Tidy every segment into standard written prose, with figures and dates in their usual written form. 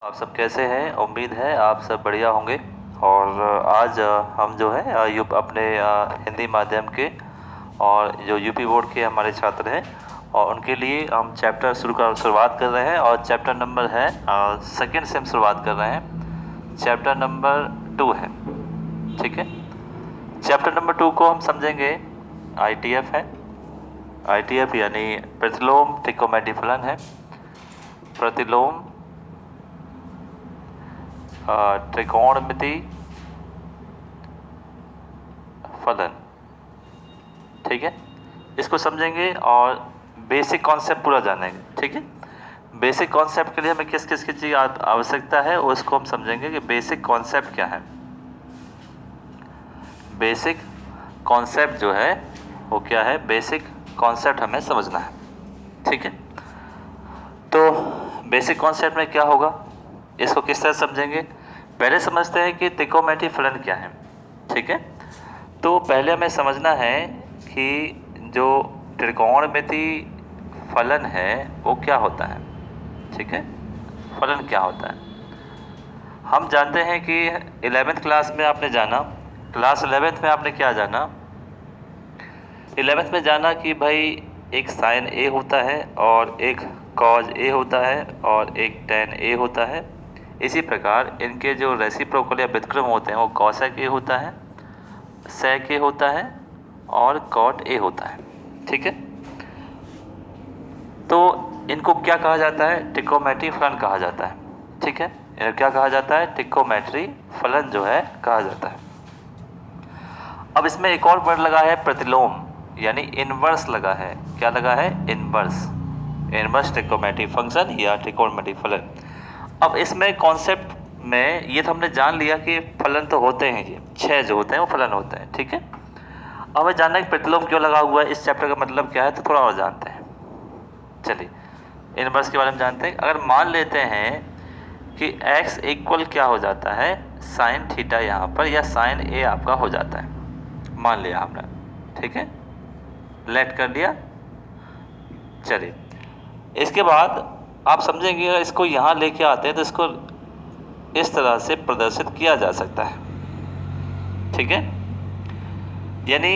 आप सब कैसे हैं? उम्मीद है आप सब बढ़िया होंगे। और आज हम जो है अपने हिंदी माध्यम के और जो यूपी बोर्ड के हमारे छात्र हैं और उनके लिए हम चैप्टर शुरुआत कर रहे हैं। और चैप्टर नंबर है सेकेंड से हम शुरुआत कर रहे हैं। चैप्टर नंबर 2 है, ठीक है। चैप्टर नंबर 2 को हम समझेंगे। ITF है। ITF यानी प्रतिलोम त्रिकोणमितीय फलन है। प्रतिलोम त्रिकोणमितीय फलन, ठीक है। इसको समझेंगे और बेसिक कॉन्सेप्ट पूरा जानेंगे, ठीक है। बेसिक कॉन्सेप्ट के लिए हमें किस किस चीज़ की आवश्यकता है उसको हम समझेंगे कि बेसिक कॉन्सेप्ट क्या है। बेसिक कॉन्सेप्ट जो है वो क्या है, बेसिक कॉन्सेप्ट हमें समझना है, ठीक है। तो बेसिक कॉन्सेप्ट में क्या होगा, इसको किस तरह समझेंगे। पहले समझते हैं कि त्रिकोणमितीय फलन क्या है, ठीक है। तो पहले हमें समझना है कि जो त्रिकोणमितीय फलन है वो क्या होता है, ठीक है। फलन क्या होता है, हम जानते हैं कि 11th क्लास में आपने जाना, क्लास 11th में आपने क्या जाना, 11th में जाना कि भाई एक साइन ए होता है और एक कॉज ए होता है और एक टेन ए होता है। इसी प्रकार इनके जो रेसिप्रोकल या व्युत्क्रम होते हैं वो कॉसेक ए होता है, सेक ए होता है और कॉट ए होता है, ठीक है। तो इनको क्या कहा जाता है, त्रिकोणमितीय फलन कहा जाता है, ठीक है। इन्हें क्या कहा जाता है, त्रिकोणमितीय फलन जो है कहा जाता है। अब इसमें एक और वर्ड लगा है प्रतिलोम यानी इनवर्स लगा है। क्या लगा है, इनवर्स। इनवर्स त्रिकोणमितीय फंक्शन या त्रिकोणमितीय फलन। अब इसमें कॉन्सेप्ट में ये तो हमने जान लिया कि फलन तो होते हैं, ये 6 जो होते हैं वो फलन होते हैं, ठीक है। अब हमें जानना है कि प्रतिलोम क्यों लगा हुआ है, इस चैप्टर का मतलब क्या है, तो थोड़ा और जानते हैं। चलिए इनवर्स के बारे में जानते हैं। अगर मान लेते हैं कि x इक्वल क्या हो जाता है, साइन थीटा यहाँ पर या साइन ए आपका हो जाता है, मान लिया हमने, ठीक है, लेट कर दिया। चलिए इसके बाद आप समझेंगे अगर इसको यहाँ लेके आते हैं तो इसको इस तरह से प्रदर्शित किया जा सकता है, ठीक है। यानी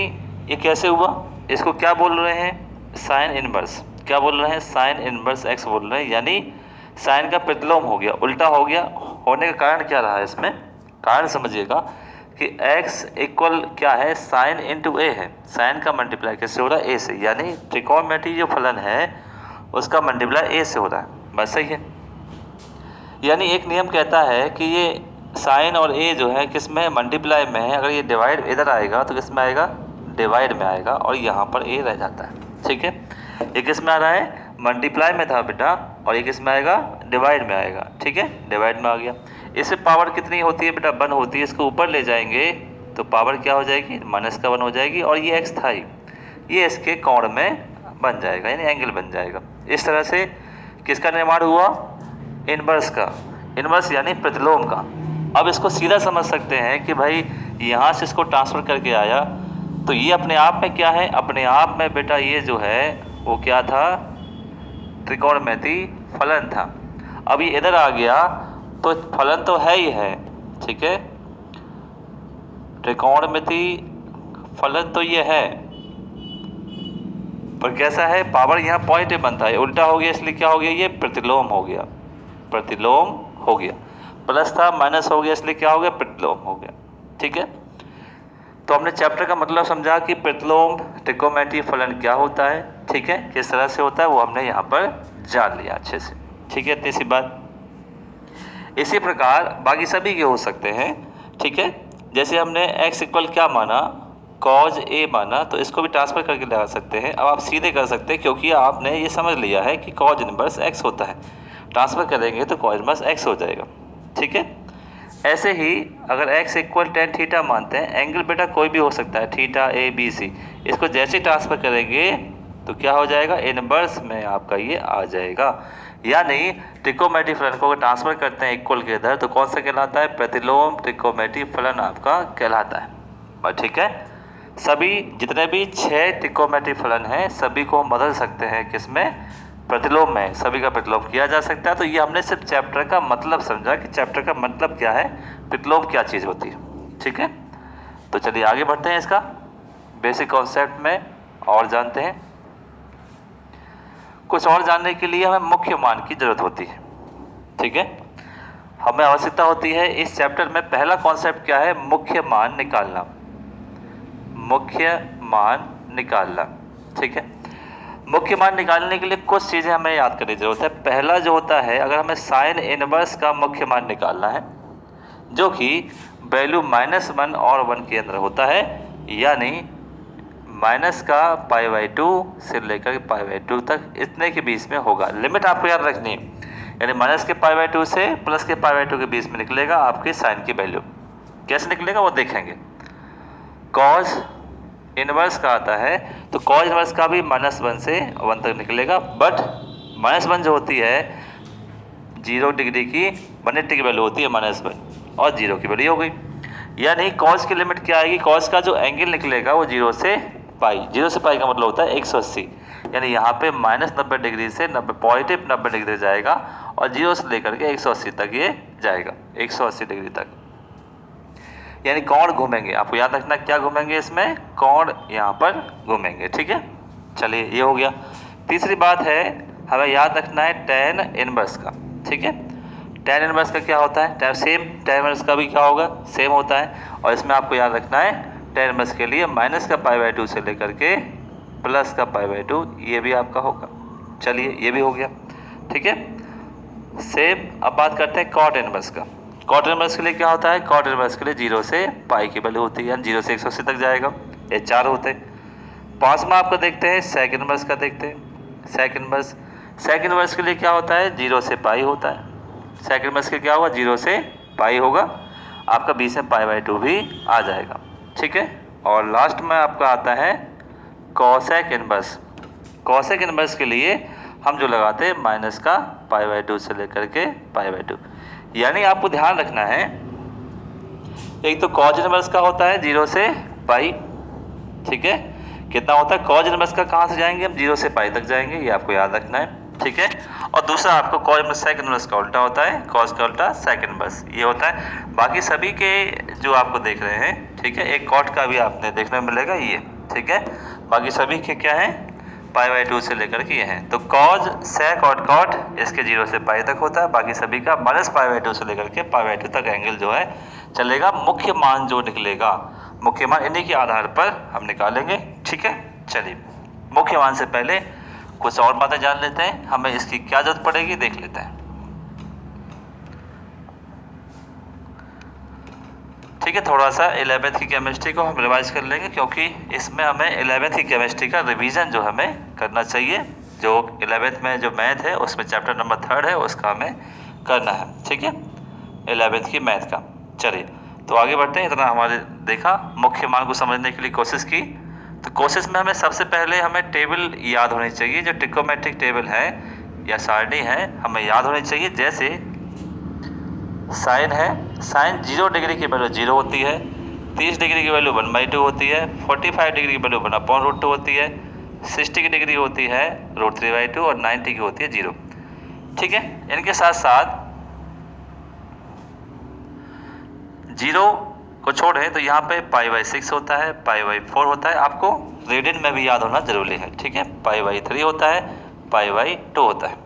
ये कैसे हुआ, इसको क्या बोल रहे हैं, साइन इनवर्स। क्या बोल रहे हैं, साइन इनवर्स x बोल रहे हैं, यानी साइन का प्रतिलोम हो गया, उल्टा हो गया। होने का कारण क्या रहा है, इसमें कारण समझिएगा कि x इक्वल क्या है, साइन इंटू ए है। साइन का मल्टीप्लाई कैसे हो रहा है, a से, यानी त्रिकोणमितीय जो फलन है उसका मल्टीप्लाई a से हो रहा है, बस सही है। यानी एक नियम कहता है कि ये साइन और a जो है किस में, मल्टीप्लाई में है। अगर ये डिवाइड इधर आएगा तो किस में आएगा, डिवाइड में आएगा और यहाँ पर a रह जाता है, ठीक है। ये किस में आ रहा है, मल्टीप्लाई में था बेटा, और ये किस में आएगा, डिवाइड में आएगा, ठीक है, डिवाइड में आ गया। इससे पावर कितनी होती है बेटा, 1 होती है। इसको ऊपर ले जाएंगे तो पावर क्या हो जाएगी, -1 हो जाएगी। और ये x था ही, ये इसके कोण में बन जाएगा, यानी एंगल बन जाएगा। इस तरह से किसका निर्माण हुआ, इनवर्स का। इनवर्स यानी प्रतिलोम का। अब इसको सीधा समझ सकते हैं कि भाई यहाँ से इसको ट्रांसफ़र करके आया तो ये अपने आप में क्या है, अपने आप में बेटा ये जो है वो क्या था, त्रिकोणमितीय फलन था। अब ये इधर आ गया तो फलन तो है ही है, ठीक है, त्रिकोणमितीय फलन तो ये है, पर कैसा है, पावर यहाँ पॉजिटिव बनता है, उल्टा हो गया, इसलिए क्या हो गया, ये प्रतिलोम हो गया, प्रतिलोम हो गया। प्लस था माइनस हो गया, इसलिए क्या हो गया, प्रतिलोम हो गया, ठीक है। तो हमने चैप्टर का मतलब समझा कि प्रतिलोम त्रिकोणमितीय फलन क्या होता है, ठीक है, किस तरह से होता है वो हमने यहाँ पर जान लिया अच्छे से, ठीक है, इतनी सी बात। इसी प्रकार बाकी सभी के हो सकते हैं, ठीक है। जैसे हमने x इक्वल क्या माना, कॉज ए माना, तो इसको भी ट्रांसफ़र करके लगा सकते हैं। अब आप सीधे कर सकते हैं क्योंकि आपने ये समझ लिया है कि कॉज इनवर्स x होता है, ट्रांसफ़र करेंगे तो कॉज इनवर्स x हो जाएगा, ठीक है। ऐसे ही अगर x इक्वल टेन थीटा मानते हैं, एंगल बेटा कोई भी हो सकता है, थीटा ए बी सी, इसको जैसे ट्रांसफ़र करेंगे तो क्या हो जाएगा, इनवर्स में आपका ये आ जाएगा। यानी त्रिकोणमितीय फलन को अगर ट्रांसफ़र करते हैं इक्वल के इधर तो कौन सा कहलाता है, प्रतिलोम त्रिकोणमितीय फलन आपका कहलाता है, और ठीक है। सभी जितने भी 6 त्रिकोणमितीय फलन हैं सभी को हम बदल सकते हैं किस में, प्रतिलोम में सभी का प्रतिलोम किया जा सकता है। तो ये हमने सिर्फ चैप्टर का मतलब समझा कि चैप्टर का मतलब क्या है, प्रतिलोम क्या चीज़ होती है। ठीक है, तो चलिए आगे बढ़ते हैं, इसका बेसिक कॉन्सेप्ट में और जानते हैं। कुछ और जानने के लिए हमें मुख्य मान की जरूरत होती है। ठीक है, हमें आवश्यकता होती है। इस चैप्टर में पहला कॉन्सेप्ट क्या है, मुख्य मान निकालना, मुख्य मान निकालना। ठीक है, मुख्य मान निकालने के लिए कुछ चीज़ें हमें याद करने की जरूरत है। पहला जो होता है, अगर हमें साइन इनवर्स का मुख्य मान निकालना है, जो कि वैल्यू -1 और 1 के अंदर होता है, यानी माइनस का π/2 से लेकर π/2 तक इतने के बीच में होगा। लिमिट आपको याद रखनी है, यानी माइनस के π/2 से प्लस के π/2 के बीच में निकलेगा आपके साइन की वैल्यू। कैसे निकलेगा वो देखेंगे। कॉस इनवर्स का आता है, तो कॉस इनवर्स का भी -1 से 1 तक निकलेगा, बट -1 जो होती है 0 डिग्री की 180 की वैल्यू होती है -1 और 0 की वैल्यू हो गई। यानी कॉस की लिमिट क्या आएगी, कॉस का जो एंगल निकलेगा वो 0 से पाई, 0 से पाई का मतलब होता है 180, यानी यहाँ पे -90 डिग्री से पॉजिटिव 90 डिग्री जाएगा और 0 से लेकर के 180 तक ये जाएगा, 180 डिग्री तक। यानी कोण घूमेंगे, आपको याद रखना क्या घूमेंगे, इसमें कोण यहाँ पर घूमेंगे। ठीक है, चलिए ये हो गया। तीसरी बात है, हमें याद रखना है tan इनवर्स का। ठीक है, tan इनवर्स का क्या होता है, tan इनवर्स का भी क्या होगा, सेम होता है। और इसमें आपको याद रखना है tan इनवर्स के लिए माइनस का π/2 से लेकर के प्लस का π/2, ये भी आपका होगा। चलिए ये भी हो गया। ठीक है, सेम अब बात करते हैं cot इनवर्स का। cot इनवर्स के लिए क्या होता है, cot इनवर्स के लिए 0 से पाई की वैल्यू होती है, 0 से 180 तक जाएगा, ये 4 होते हैं। पाँचवा आपको देखते हैं sec इनवर्स का, देखते हैं sec इनवर्स के लिए क्या होता है, 0 से पाई होता है। sec इनवर्स के क्या होगा, 0 से पाई होगा, आपका बीच में π/2 भी आ जाएगा। ठीक है, और लास्ट में आपका आता है cosec इनवर्स। cosec इनवर्स के लिए हम जो लगाते हैं माइनस का π/2 से लेकर के π/2, यानी आपको ध्यान रखना है, एक तो cos इनवर्स का होता है 0 से पाई। ठीक है, कितना होता है cos इनवर्स का, कहाँ से जाएंगे हम, 0 से पाई तक जाएंगे, ये आपको याद रखना है। ठीक है, और दूसरा आपको cos इनवर्स sec इनवर्स का उल्टा होता है, cos का उल्टा sec इनवर्स, ये होता है। बाकी सभी के जो आपको देख रहे हैं, ठीक है, एक cot का भी आपने देखने में मिलेगा ये। ठीक है, बाकी सभी के क्या है, π/2 से लेकर के ये हैं। तो cos sec और cot इसके 0 से पाई तक होता है, बाकी सभी का -π/2 से लेकर के π/2 तक एंगल जो है चलेगा। मुख्य मान जो निकलेगा, मुख्य मान इन्हीं के आधार पर हम निकालेंगे। ठीक है, चलिए मुख्य मान से पहले कुछ और बातें जान लेते हैं, हमें इसकी क्या जरूरत पड़ेगी देख लेते हैं। ठीक है, थोड़ा सा 11th की केमिस्ट्री को हम रिवाइज कर लेंगे, क्योंकि इसमें हमें 11th की केमिस्ट्री का रिवीजन जो हमें करना चाहिए। जो 11th में जो मैथ है उसमें चैप्टर नंबर 3 है, उसका हमें करना है। ठीक है, 11th की मैथ का। चलिए तो आगे बढ़ते हैं। इतना हमारे देखा, मुख्य मान को समझने के लिए कोशिश की। तो कोशिश में हमें सबसे पहले हमें टेबल याद होनी चाहिए, जो ट्रिकोमेट्रिक टेबल है या सारणी है हमें याद होनी चाहिए। जैसे साइन है, साइन 0 डिग्री की वैल्यू 0 होती है, 30 डिग्री की वैल्यू 1/2 होती है, 45 डिग्री की वैल्यू 1/√2 होती है, 60 की डिग्री होती है √3/2 और 90 की होती है 0। ठीक है, इनके साथ साथ 0 को छोड़ें तो यहाँ पे π/6 होता है, π/4 होता है, आपको रेडियन में भी याद होना जरूरी है। ठीक है, π/3 होता है, π/2 होता है।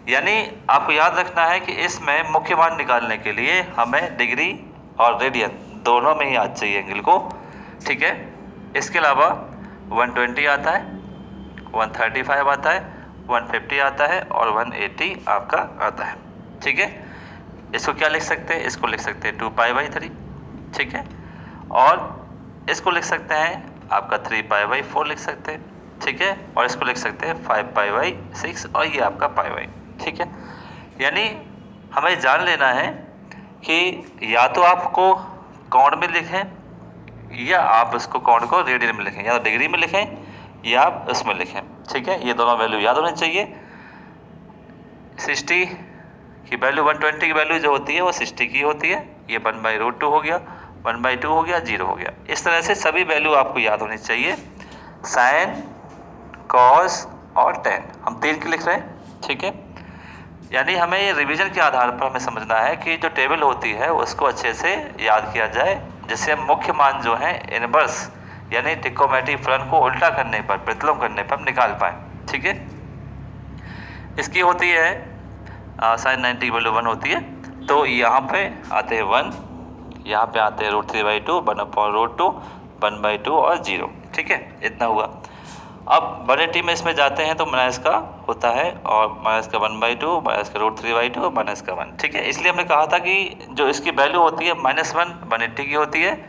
यानी आपको याद रखना है कि इसमें मुख्य मान निकालने के लिए हमें डिग्री और रेडियन दोनों में ही याद चाहिए एंगल को। ठीक है, इसके अलावा 120 आता है, 135 आता है, 150 आता है और 180 आपका आता है। ठीक है, इसको क्या लिख सकते हैं, इसको लिख सकते हैं 2π/3। ठीक है, और इसको लिख सकते हैं आपका 3π/4 लिख सकते हैं। ठीक है, और इसको लिख सकते हैं 5π/6 और ये आपका π/। ठीक है, यानी हमें जान लेना है कि या तो आपको कोण में लिखें या आप उसको कोण को रेडियन में लिखें, या तो डिग्री में लिखें या आप उसमें लिखें। ठीक है, ये दोनों वैल्यू याद होनी चाहिए। 60 की वैल्यू 120 की वैल्यू जो होती है वो 60 की होती है, ये 1/√2 हो गया, 1/2 हो गया, 0 हो गया। इस तरह से सभी वैल्यू आपको याद होनी चाहिए। साइन, कॉस और 10, हम 3 की लिख रहे हैं, ठीक है। यानी हमें ये रिवीजन के आधार पर हमें समझना है कि जो टेबल होती है उसको अच्छे से याद किया जाए, जिससे मुख्य मान जो है इनवर्स यानी ट्रिकोमेट्रिक फलन को उल्टा करने पर, प्रतिलोम करने पर हम निकाल पाएँ, ठीक है। इसकी होती है साइन 90 की वैल्यू 1 होती है, तो यहाँ पे आते हैं 1, यहाँ पे आते हैं √3/2, 1/√2, 1/2 और 0, ठीक है, इतना हुआ। अब बड़े टी में इसमें जाते हैं तो माइनस का होता है, और माइनस का 1/2, माइनस का √3/2, माइनस का 1, ठीक है। इसलिए हमने कहा था कि जो इसकी वैल्यू होती है -1 180 की होती है,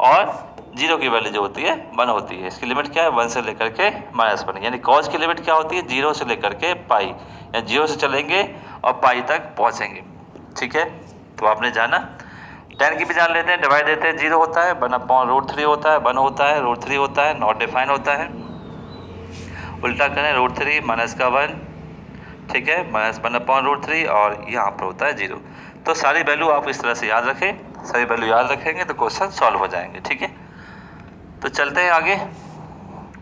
और 0 की वैल्यू जो होती है 1 होती है। इसकी लिमिट क्या है, 1 से लेकर के -1, यानी कॉस की लिमिट क्या होती है, 0 से लेकर के पाई, या 0 से चलेंगे और पाई तक पहुँचेंगे, ठीक है। तो आपने जाना, 10 की भी जान लेते हैं, डिवाइड देते हैं, 0 होता है, 1/√3 होता है, 1 होता है, √3 होता है, नॉट डिफाइन होता है, उल्टा करें √3 माइनस का 1, ठीक है, -1/√3 और यहाँ पर होता है 0। तो सारी वैल्यू आप इस तरह से याद रखें, सारी वैल्यू याद रखेंगे तो क्वेश्चन सॉल्व हो जाएंगे, ठीक है। तो चलते हैं आगे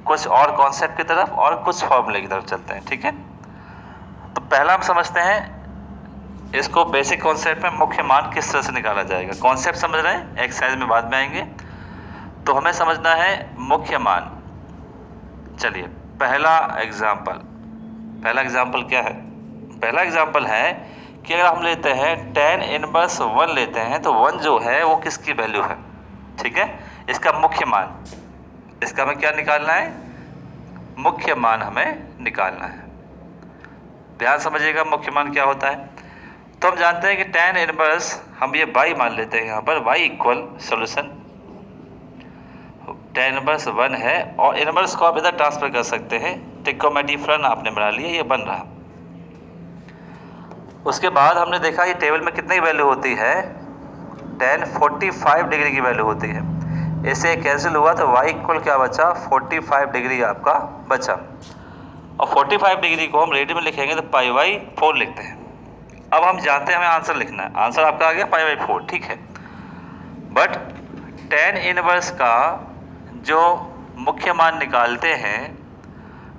कुछ और कॉन्सेप्ट की तरफ और कुछ फॉर्मूले की तरफ चलते हैं, ठीक है। तो पहला हम समझते हैं इसको बेसिक कॉन्सेप्ट में मुख्य मान किस तरह से निकाला जाएगा। कॉन्सेप्ट समझ रहे हैं, एक्सरसाइज में बाद में आएंगे। तो हमें समझना है मुख्य मान। चलिए पहला एग्जाम्पल क्या है, पहला एग्जाम्पल है कि अगर हम लेते हैं tan इनवर्स 1 लेते हैं, तो 1 जो है वो किसकी वैल्यू है, ठीक है, इसका मुख्य मान। इसका हमें क्या निकालना है, मुख्य मान हमें निकालना है। ध्यान समझिएगा मुख्य मान क्या होता है। तो हम जानते हैं कि tan इनवर्स, हम ये y मान लेते हैं यहाँ पर, y equal solution tan inverse 1 है, और इनवर्स को आप इधर ट्रांसफर कर सकते हैं, ट्रिकोमेट्रिक फलन आपने बना लिया, ये बन रहा। उसके बाद हमने देखा ये टेबल में कितनी वैल्यू होती है, tan 45 डिग्री की वैल्यू होती है। ऐसे कैंसिल हुआ तो y इक्वल क्या बचा, 45 डिग्री आपका बचा, और 45 डिग्री को हम रेडियन में लिखेंगे तो π/4 लिखते हैं। अब हम जानते हैं हमें आंसर लिखना है, आंसर आपका आ गया π/4, ठीक है। बट tan इनवर्स का जो मुख्य मान निकालते हैं,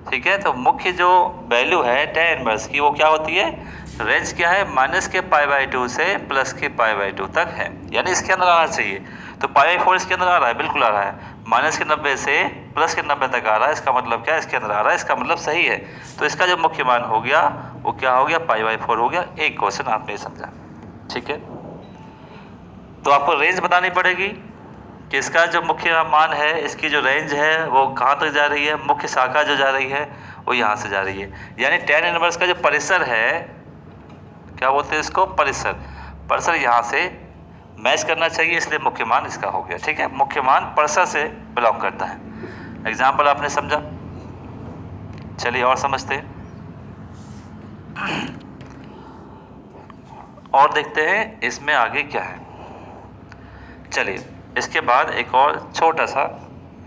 ठीक है, तो मुख्य जो वैल्यू है tan इनवर्स की वो क्या होती है, रेंज क्या है, माइनस के π/2 से प्लस के π/2 तक है, यानी इसके अंदर आना चाहिए। तो π/4 इसके अंदर आ रहा है, बिल्कुल आ रहा है, माइनस के 90 से प्लस के 90 तक आ रहा है, इसका मतलब क्या है, इसके अंदर आ रहा है, इसका मतलब सही है। तो इसका जो मुख्य मान हो गया वो क्या हो गया, π/4 हो गया। एक क्वेश्चन आपने समझा, ठीक है। तो आपको रेंज बतानी पड़ेगी कि इसका जो मुख्य मान है, इसकी जो रेंज है वो कहाँ तक जा रही है, मुख्य शाखा जो जा रही है वो यहाँ से जा रही है। यानी tan इनवर्स का जो परिसर है, क्या बोलते हैं इसको, परिसर यहाँ से मैच करना चाहिए, इसलिए मुख्य मान इसका हो गया, ठीक है। मुख्य मान परिसर से बिलोंग करता है। एग्जाम्पल आपने समझा, चलिए और समझते हैं और देखते हैं इसमें आगे क्या है। चलिए इसके बाद एक और छोटा सा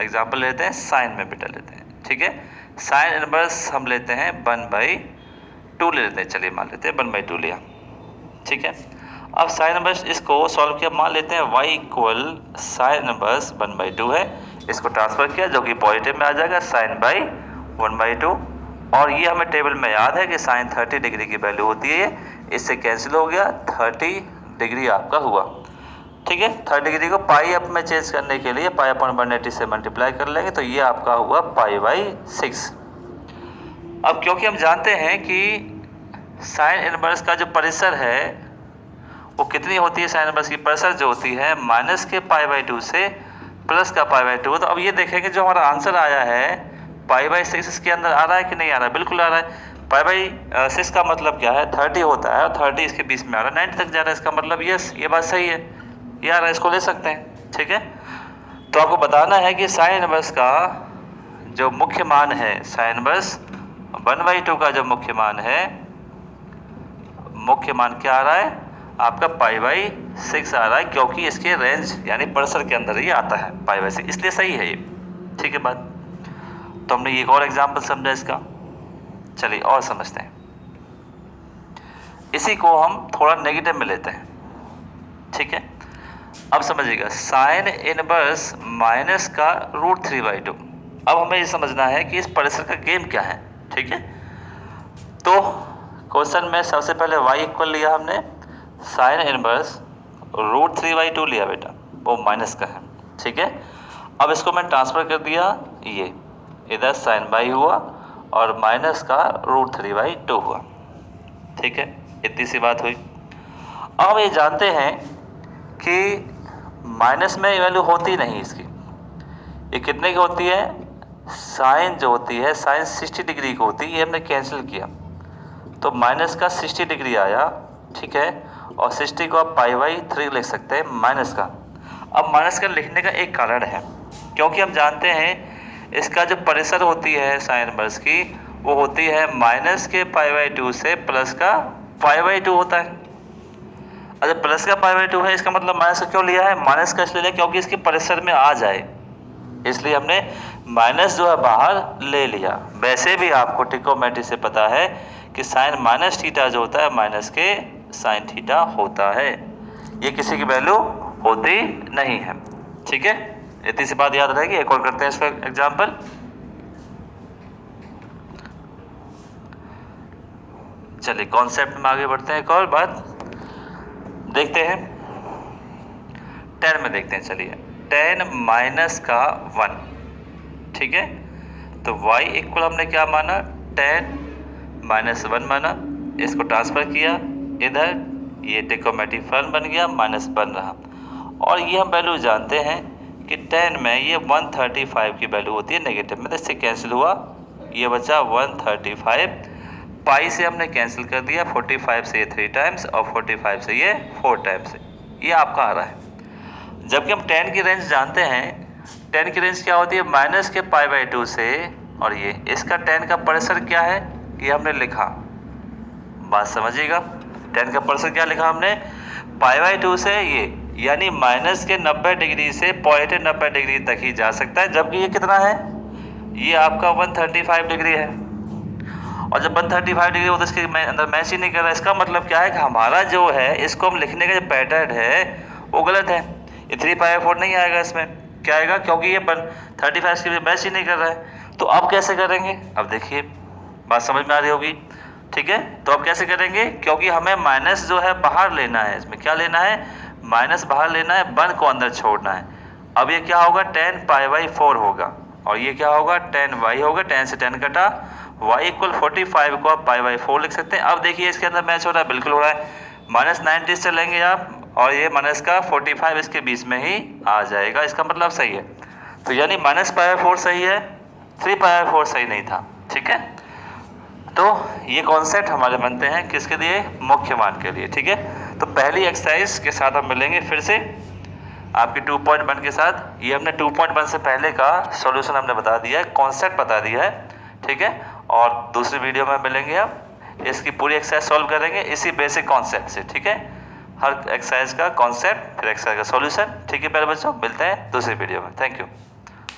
एग्जाम्पल लेते हैं, साइन में बेटा लेते हैं, ठीक है। साइन इनवर्स हम लेते हैं 1/2 ले लेते हैं, चलिए मान लेते हैं 1/2 लिया, ठीक है। अब साइन इनवर्स इसको सॉल्व किया, मान लेते हैं y इक्वल साइन इनवर्स 1/2 है, इसको ट्रांसफर किया जो कि पॉजिटिव में आ जाएगा, साइन बाई 1/2, और ये हमें टेबल में याद है कि साइन 30 डिग्री की वैल्यू होती है, इससे कैंसिल हो गया, 30 डिग्री आपका हुआ, ठीक है। 30 डिग्री को पाई अप में चेंज करने के लिए π/180 से मल्टीप्लाई कर लेंगे, तो ये आपका हुआ π/6। अब क्योंकि हम जानते हैं कि साइन इनवर्स का जो परिसर है वो कितनी होती है, साइन इनवर्स की परिसर जो होती है माइनस के π/2 से प्लस का π/2। तो अब ये देखेंगे जो हमारा आंसर आया है π/6 इसके अंदर आ रहा है कि नहीं आ रहा है, बिल्कुल आ रहा है। π/6 का मतलब क्या है, 30 होता है और 30 इसके बीच में आ रहा है, 90 तक जा रहा है, इसका मतलब यस ये बात सही है, ये आ रहा है, इसको ले सकते हैं, ठीक है। तो आपको बताना है कि साइन इनवर्स का जो मुख्य मान है, साइन इनवर्स 1/2 का जो मुख्य मान है, मुख्य मान क्या आ रहा है आपका π/6 आ रहा है, क्योंकि इसके रेंज यानी परिसर के अंदर ही आता है π/6, इसलिए सही है ये, ठीक है बात। तो हमने एक और एग्जाम्पल समझा इसका, चलिए और समझते हैं। इसी को हम थोड़ा नेगेटिव में लेते हैं, ठीक है। अब समझिएगा, साइन इनवर्स माइनस का √3/2। अब हमें ये समझना है कि इस परिसर का गेम क्या है, ठीक है। तो क्वेश्चन में सबसे पहले y इक्वल लिया हमने साइन इनवर्स √3/2 लिया बेटा, वो माइनस का है, ठीक है। अब इसको मैं ट्रांसफ़र कर दिया, ये इधर साइन बाई हुआ और माइनस का √3/2 हुआ, ठीक है। इतनी सी बात हुई। अब ये जानते हैं कि माइनस में वैल्यू होती नहीं इसकी, ये कितने की होती है, साइन जो होती है साइन 60 डिग्री की होती है, ये हमने कैंसिल किया तो माइनस का 60 डिग्री आया, ठीक है। और 60 को आप π/3 लिख सकते हैं माइनस का। अब माइनस का लिखने का एक कारण है, क्योंकि हम जानते हैं इसका जो परिसर होती है साइन इनवर्स की, वो होती है माइनस के π/2 से प्लस का π/2 होता है। अच्छा, प्लस का π/2 है, इसका मतलब माइनस का क्यों लिया है, माइनस का इसलिए लिया क्योंकि इसके परिसर में आ जाए, इसलिए हमने माइनस जो है बाहर ले लिया। वैसे भी आपको ट्रिग्नोमेट्री से पता है कि साइन माइनस थीटा जो होता है माइनस के साइन थीटा होता है, ये किसी की वैल्यू होती नहीं है, ठीक है। इतनी सी बात याद रहेगी। एक और करते हैं इसका एग्जाम्पल। चलिए कॉन्सेप्ट में आगे बढ़ते हैं, एक और बात देखते हैं, 10 में देखते हैं। चलिए 10 माइनस का 1, ठीक है। तो y इक्वल हमने क्या माना, 10 माइनस 1 माना, इसको ट्रांसफ़र किया इधर, ये ट्रिग्नोमेट्री फलन बन गया, माइनस बन रहा। और ये हम वैल्यू जानते हैं कि 10 में ये 135 की वैल्यू होती है नेगेटिव में, तो इससे कैंसिल हुआ, ये बचा 135, पाई से हमने कैंसिल कर दिया, 45 से ये 3 टाइम्स और 45 से ये 4 टाइम्स, ये आपका आ रहा है। जबकि हम 10 की रेंज जानते हैं, 10 की रेंज क्या होती है, माइनस के π/2 से, और ये इसका 10 का परिसर क्या है, ये हमने लिखा, बात समझिएगा। 10 का परिसर क्या लिखा हमने, π/2 से ये, यानी माइनस के 90 डिग्री से पॉजिटिव 90 डिग्री तक ही जा सकता है, जबकि ये कितना है, ये आपका 135 डिग्री है। और जब 135 डिग्री हो तो इसके अंदर मैच ही नहीं कर रहा। इसका मतलब क्या है कि हमारा जो है इसको हम लिखने का जो पैटर्न है वो गलत है, ये 3π/4 नहीं आएगा, इसमें क्या आएगा, क्योंकि ये 35 के मैच ही नहीं कर रहा है। तो अब कैसे करेंगे, अब देखिए बात समझ में आ रही होगी, ठीक है। तो अब कैसे करेंगे, क्योंकि हमें माइनस जो है बाहर लेना है, इसमें क्या लेना है, माइनस बाहर लेना है, 1 को अंदर छोड़ना है। अब ये क्या होगा, 10π/4 होगा, और ये क्या होगा, 10y होगा, 10 से 10 कटा, y इक्वल 45 को आप π/4 लिख सकते हैं। अब देखिए इसके अंदर मैच हो रहा है, बिल्कुल हो रहा है, -90 से लेंगे आप, और ये माइनस का 45 इसके बीच में ही आ जाएगा, इसका मतलब सही है। तो यानी -π/4 सही है, 3π/4 सही नहीं था, ठीक है। तो ये कॉन्सेप्ट हमारे बनते हैं किसके लिए, मुख्य मान के लिए, ठीक है। तो पहली एक्सरसाइज के साथ हम मिलेंगे फिर से आपके 2.1 के साथ। ये हमने 2.1 से पहले का सॉल्यूशन हमने बता दिया है, कॉन्सेप्ट बता दिया है, ठीक है। और दूसरी वीडियो में मिलेंगे, हम इसकी पूरी एक्सरसाइज सॉल्व करेंगे इसी बेसिक कॉन्सेप्ट से, ठीक है। हर एक्सरसाइज का कॉन्सेप्ट, फिर एक्सरसाइज का सॉल्यूशन, ठीक है। प्यारे बच्चों, मिलते हैं दूसरी वीडियो में। Thank you.